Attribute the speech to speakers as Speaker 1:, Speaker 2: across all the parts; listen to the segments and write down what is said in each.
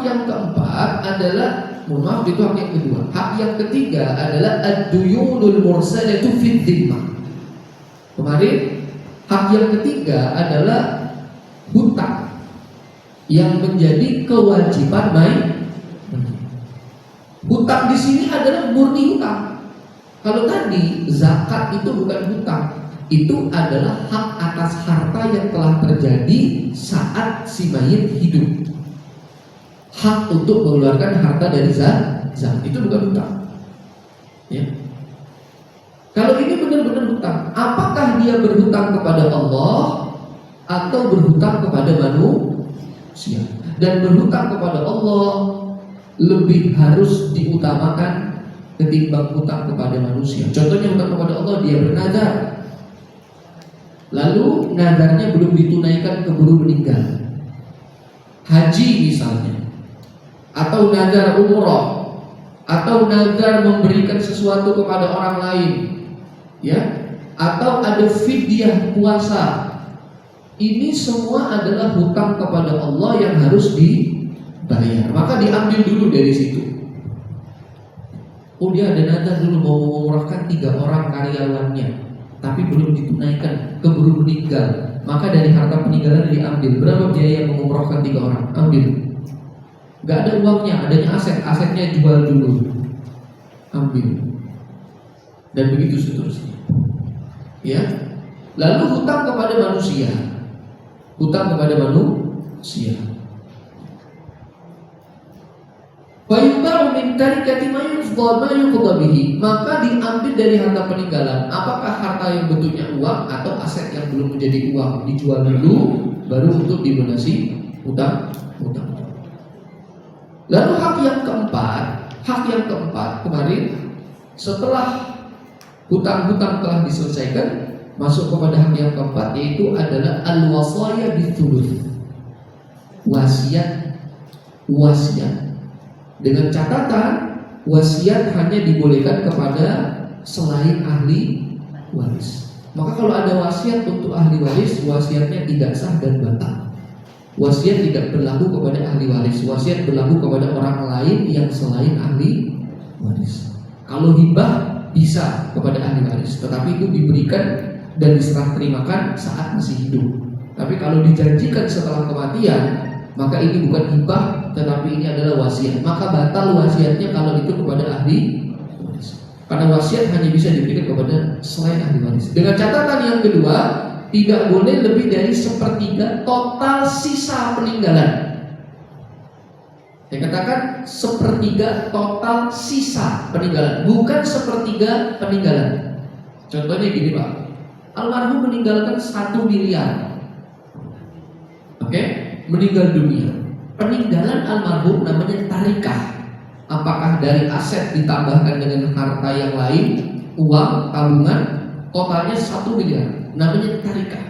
Speaker 1: yang keempat adalah, mohon maaf, itu hak yang kedua. Hak yang ketiga adalah ad-duyunul mursalatu fid dhimmah. Kemarin hak yang ketiga adalah hutang yang menjadi kewajiban hutang di sini adalah murni hutang. Kalau tadi zakat itu bukan hutang, itu adalah hak atas harta yang telah terjadi saat si mayit hidup. Hak untuk mengeluarkan harta dari zakat itu bukan hutang. Ya. Kalau ini benar-benar hutang, apakah dia berhutang kepada Allah atau berhutang kepada manusia? Dan berhutang kepada Allah lebih harus diutamakan ketimbang hutang kepada manusia. Contohnya hutang kepada Allah, dia bernazar, lalu nazarnya belum ditunaikan keburu meninggal. Haji misalnya, atau nazar umroh, atau nazar memberikan sesuatu kepada orang lain, ya, atau ada fidyah puasa. Ini semua adalah hutang kepada Allah yang harus dibayar. Maka diambil dulu dari situ. Oh, dia ada nazar dulu mau mengumrahkan 3 orang karyawannya, tapi belum ditunaikan, keburu meninggal. Maka dari harta peninggalan diambil. Berapa biaya mengumrahkan 3 orang? Ambil. Gak ada uangnya, adanya aset, asetnya jual dulu, ambil, dan begitu seterusnya. Ya, lalu hutang kepada manusia, hutang kepada manusia. Fayubaru min tarikati ma yufdal ma yuqda bihi, maka diambil dari harta peninggalan. Apakah harta yang bentuknya uang atau aset yang belum menjadi uang, dijual dulu, baru untuk dilunasi hutang. Lalu hak yang keempat kemarin, setelah hutang-hutang telah diselesaikan, masuk kepada hak yang keempat, yaitu adalah al-wasaya bitsuluts. Wasiat. Dengan catatan wasiat hanya dibolehkan kepada selain ahli waris. Maka kalau ada wasiat untuk ahli waris, wasiatnya tidak sah dan batal. Wasiat tidak berlaku kepada ahli waris. Wasiat berlaku kepada orang lain yang selain ahli waris. Kalau hibah bisa kepada ahli waris, tetapi itu diberikan dan diserah terimakan saat masih hidup. Tapi kalau dijanjikan setelah kematian, maka ini bukan hibah, tetapi ini adalah wasiat. Maka batal wasiatnya kalau itu kepada ahli waris. Karena wasiat hanya bisa diberikan kepada selain ahli waris. Dengan catatan yang kedua, tidak boleh lebih dari 1/3 total sisa peninggalan. Saya katakan 1/3 total sisa peninggalan, bukan 1/3 peninggalan. Contohnya gini Pak, almarhum meninggalkan 1 miliar. Oke, meninggal dunia. Peninggalan almarhum namanya tarikah. Apakah dari aset ditambahkan dengan harta yang lain, uang, tabungan, totalnya 1 miliar. Namanya tarikah.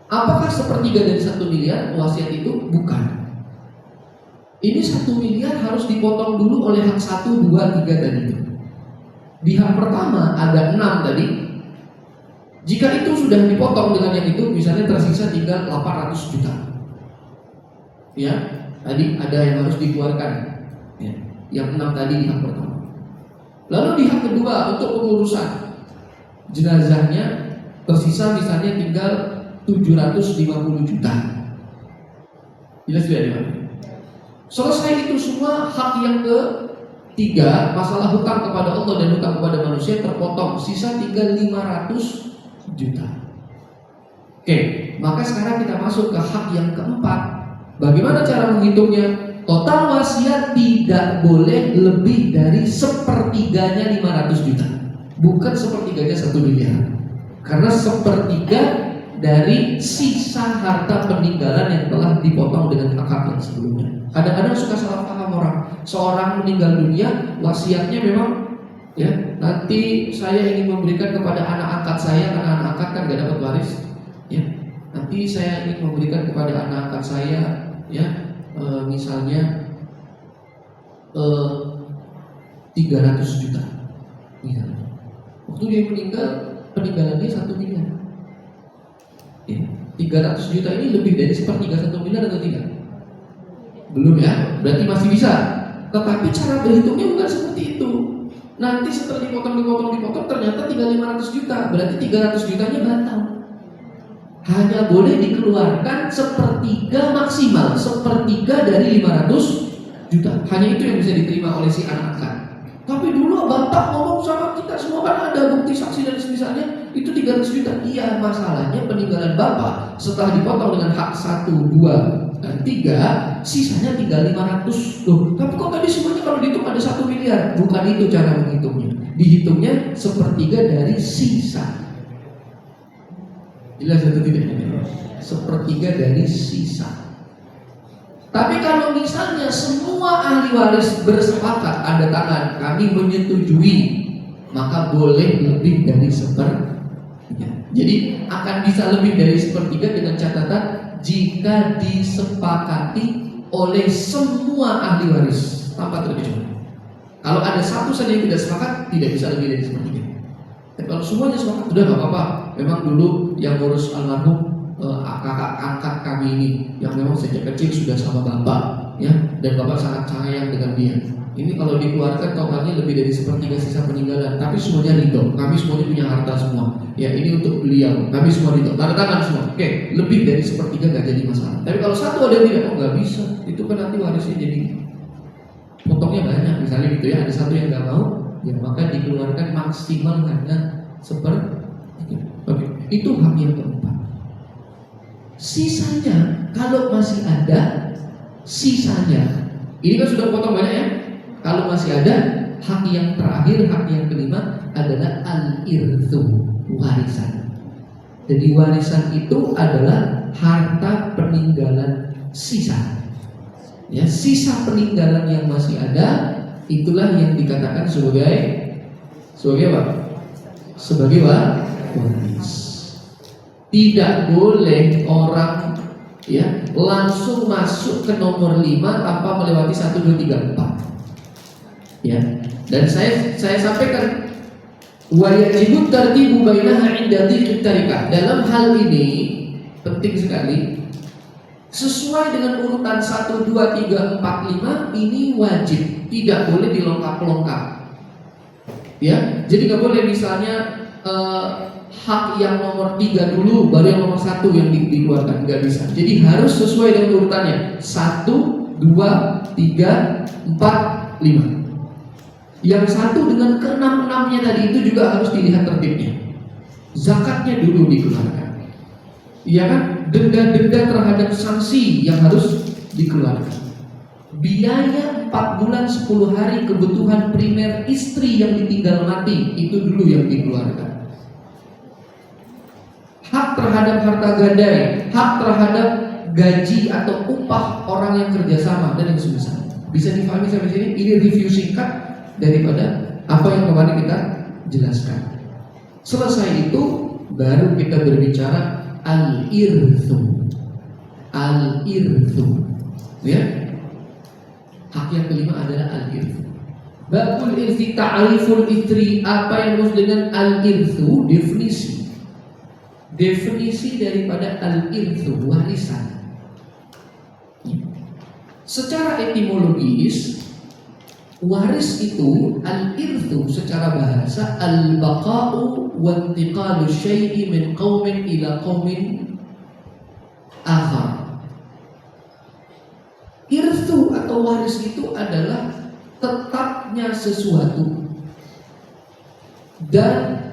Speaker 1: Apakah 1/3 dari 1 miliar wasiat itu? Bukan. Ini 1 miliar harus dipotong dulu oleh hak 1, 2, 3 tadi. Di hak pertama ada 6 tadi. Jika itu sudah dipotong dengan yang itu, misalnya tersisa tinggal 800 juta. Ya, tadi ada yang harus dikeluarkan. Ya, yang 6 tadi di hak pertama. Lalu di hak kedua untuk pengurusan jenazahnya tersisa misalnya tinggal 750 juta. Jelas tidak ya? Selesai itu semua, hak yang ketiga, masalah hutang kepada Allah dan hutang kepada manusia terpotong, sisa tinggal 500 juta. Oke, maka sekarang kita masuk ke hak yang keempat. Bagaimana cara menghitungnya? Total wasiat tidak boleh lebih dari 1/3-nya 500 juta. Bukan 1/3-nya 1 miliar. Karena 1/3 dari sisa harta peninggalan yang telah dipotong dengan hak yang sebelumnya. Kadang-kadang suka salah paham orang. Seorang meninggal dunia, wasiatnya memang, ya, nanti saya ingin memberikan kepada anak angkat saya, karena anak angkat kan gak dapat waris. Ya, nanti saya ingin memberikan kepada anak angkat saya, ya, misalnya 300 juta. Misalnya. Waktu dia meninggal, peninggalannya 1 miliar. Ya, 300 juta ini lebih dari 1/3 1 miliar atau tidak? Belum ya, berarti masih bisa. Tetapi cara berhitungnya bukan seperti itu. Nanti setelah dipotong ternyata tinggal 500 juta. Berarti 300 jutanya batal. Hanya boleh dikeluarkan sepertiga maksimal, sepertiga dari 500 juta. Hanya itu yang bisa diterima oleh si anak angkat. Tapi dulu bapak ngomong sama kita semua, kan ada bukti saksi dan semisalnya, itu 300 juta. Iya, masalahnya peninggalan bapak setelah dipotong dengan hak 1, 2, dan 3, sisanya tinggal 500. Loh, tapi kok tadi semuanya kalau dihitung ada 1 miliar? Bukan itu cara menghitungnya. Dihitungnya sepertiga dari sisa. Jelas atau tidak? Sepertiga dari sisa. Tapi kalau misalnya semua ahli waris bersepakat, ada tangan, kami menyetujui, maka boleh lebih dari sepertiga. Jadi akan bisa lebih dari sepertiga dengan catatan jika disepakati oleh semua ahli waris tanpa terkecuali. Kalau ada satu saja yang tidak sepakat, tidak bisa lebih dari sepertiga. Dan kalau semuanya sepakat, sudah nggak apa-apa. Memang dulu yang ngurus almarhum kakak angkat kami ini, yang memang sejak kecil sudah sama bapak, ya, dan bapak sangat sayang dengan dia. Ini kalau dikeluarkan totalnya lebih dari sepertiga sisa peninggalan, tapi semuanya ridho. Kami semuanya punya harta semua. Ya, ini untuk beliau. Kami semua ridho. Tanda tangan semua. Oke, lebih dari sepertiga nggak jadi masalah. Tapi kalau satu ada yang tidak, oh nggak bisa. Itu kan nanti warisnya jadi potongnya banyak, misalnya gitu ya. Ada satu yang nggak mau, ya maka dikeluarkan maksimal hanya sepertiga. Oke, itu hak yang keempat. Sisanya, kalau masih ada sisanya, ini kan sudah potong banyak ya. Kalau masih ada, hak yang terakhir, hak yang kelima adalah al-irthu, warisan. Jadi warisan itu adalah harta peninggalan sisa. Ya, sisa peninggalan yang masih ada, itulah yang dikatakan sebagai apa? Sebagai waris. Tidak boleh orang ya langsung masuk ke nomor 5 tanpa melewati 1, 2, 3, 4. Ya. Dan saya sampaikan wa yajibu tartibu bainaha 'inda dhiqit tarikah. Dalam hal ini penting sekali, sesuai dengan urutan 1, 2, 3, 4, 5 ini wajib, tidak boleh dilengkap-lengkap. Ya, jadi nggak boleh misalnya hak yang nomor 3 dulu, baru yang nomor 1 yang dikeluarkan, nggak bisa. Jadi harus sesuai dengan urutannya 1, 2, 3, 4, 5. Yang 1 dengan ke-6-6-nya tadi itu juga harus dilihat tertibnya. Zakatnya dulu dikeluarkan. Iya kan? Denda-denda terhadap sanksi yang harus dikeluarkan. Biaya 4 bulan 10 hari kebutuhan primer istri yang ditinggal mati, itu dulu yang dikeluarkan. Hak terhadap harta gadai, hak terhadap gaji atau upah orang yang kerjasama dan yang semisal. Bisa difahami sampai sini? Ini review singkat daripada apa yang kemarin kita jelaskan. Selesai itu baru kita berbicara al-irthu. Al-irthu. Ya. Hak yang kelima adalah al-irthu. Babul irthi ta'riful ithri. Apa yang dimaksud dengan al-irthu? Definisi daripada al-irthu, warisan. Secara etimologis, waris itu al-irthu secara bahasa al-baqa'u wa intiqalu syai'i min qaumin ila qaumin akhar. Irthu atau waris itu adalah tetapnya sesuatu dan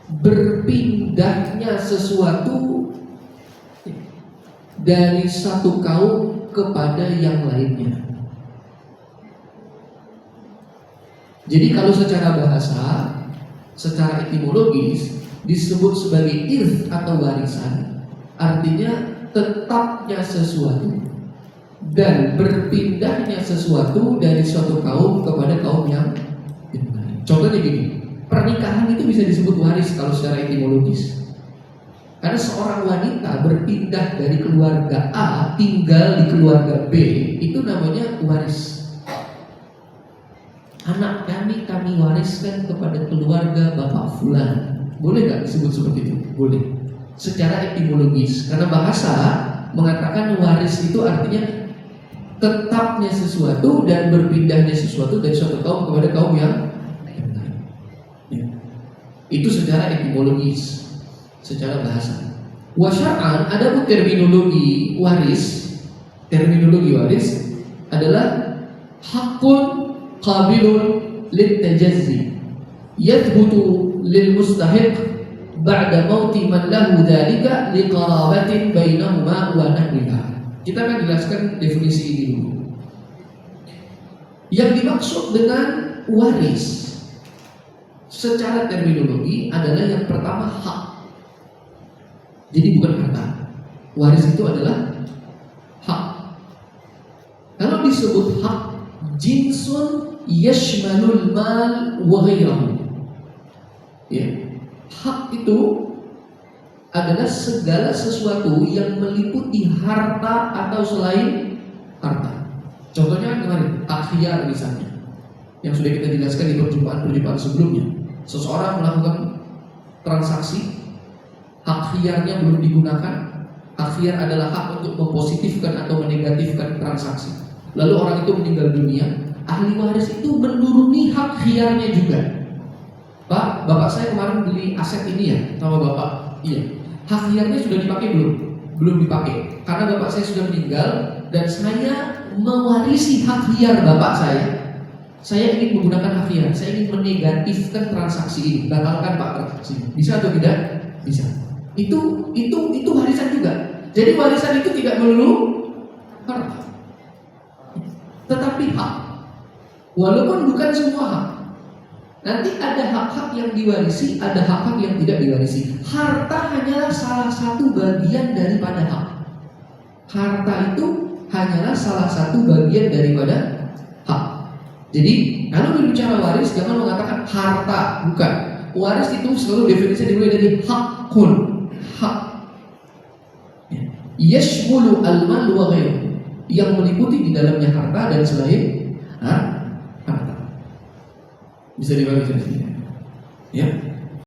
Speaker 1: berpindahnya sesuatu dari satu kaum kepada yang lainnya. Jadi kalau secara bahasa, secara etimologis disebut sebagai irth atau warisan, artinya tetapnya sesuatu dan berpindahnya sesuatu dari suatu kaum kepada kaum yang lain. Contohnya gini, pernikahan itu bisa disebut waris kalau secara etimologis. Karena seorang wanita berpindah dari keluarga A tinggal di keluarga B, itu namanya waris. Anak kami wariskan kepada keluarga Bapak Fulan. Boleh nggak disebut seperti itu? Boleh. Secara etimologis, karena bahasa mengatakan waris itu artinya tetapnya sesuatu dan berpindahnya sesuatu dari suatu kaum kepada kaum yang lain. Ya. Itu secara etimologis, secara bahasa. Wa syar'an, ada terminologi waris. Terminologi waris adalah hakun qabilun lit tajazzi yathbutu lil mustahiq ba'da mauti man lahu dzalika liqarabatin bainahuma wa nahwiha. Kita akan jelaskan definisi ini dulu. Yang dimaksud dengan waris secara terminologi adalah yang pertama hak. Jadi bukan harta. Waris itu adalah hak. Kalau disebut hak, jinsun yashmalul mal wa ghairahu. Ya. Hak itu adalah segala sesuatu yang meliputi harta atau selain harta. Contohnya kemarin, takhiyar misalnya, yang sudah kita jelaskan di perjumpaan sebelumnya. Seseorang melakukan transaksi, hak khiyarnya belum digunakan. Hak khiyar adalah hak untuk mempositifkan atau menegatifkan transaksi. Lalu orang itu meninggal dunia, ahli waris itu menuruni hak khiyarnya juga. Pak, bapak saya kemarin beli aset ini ya sama bapak. Iya. Hak khiyarnya sudah dipakai belum? Belum dipakai. Karena bapak saya sudah meninggal dan saya mewarisi hak khiyar bapak saya. Saya ingin menggunakan hak khiyar. Saya ingin menegatifkan transaksi ini. Batalkan Pak transaksi. Bisa atau tidak? Bisa. Itu warisan juga. Jadi warisan itu tidak melulu harta, tetapi hak. Walaupun bukan semua hak. Nanti ada hak-hak yang diwarisi, ada hak-hak yang tidak diwarisi. Harta hanyalah salah satu bagian daripada hak. Harta itu hanyalah salah satu bagian daripada hak. Jadi kalau berbicara waris jangan mengatakan harta, bukan. Waris itu selalu definisinya dimulai dari hakun, hak. Yashmulu al-mal wa ghairuhu, yang meliputi di dalamnya harta dan selain harta. Bisa dibagi sini. Ya.